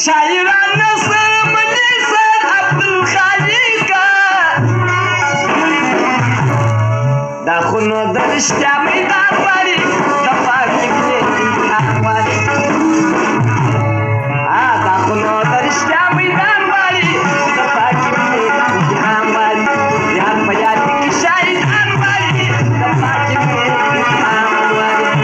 शायरानं म्हणजे सर अब्दुल खालिक दाखवून दृष्ट्या मैदानवारी दफा टिकले आवारी दाखवून दृष्ट्या मैदानवारी दफा टिकले आवारी या मयाची शायरानवारी दफा टिकले आवारी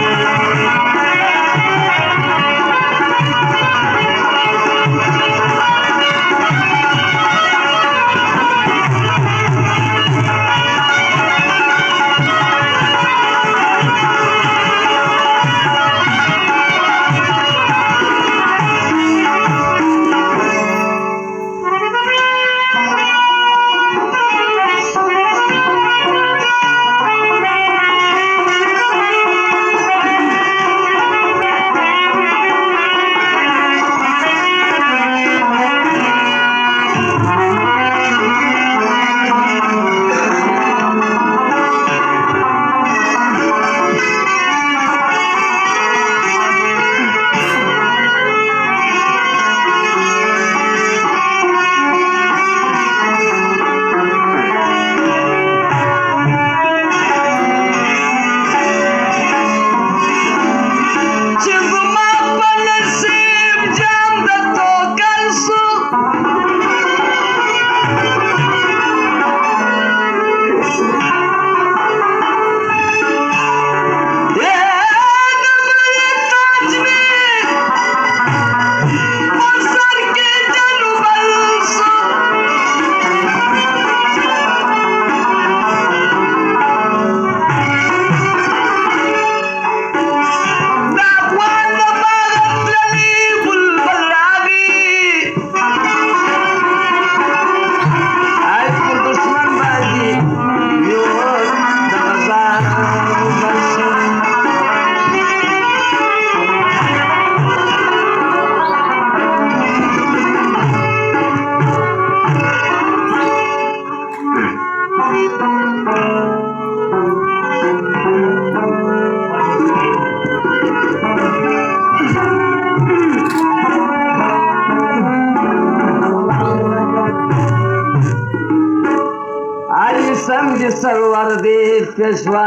समझ सरवर दे पेशवा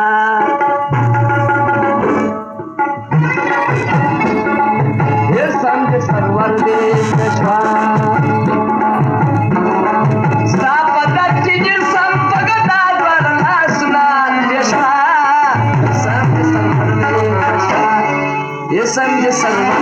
हे समझ सरवर दे पेशवा स्थापनाची जी संपगताद्वार नासला पेशवा समझ सरवर दे पेशवा हे समझ सरवर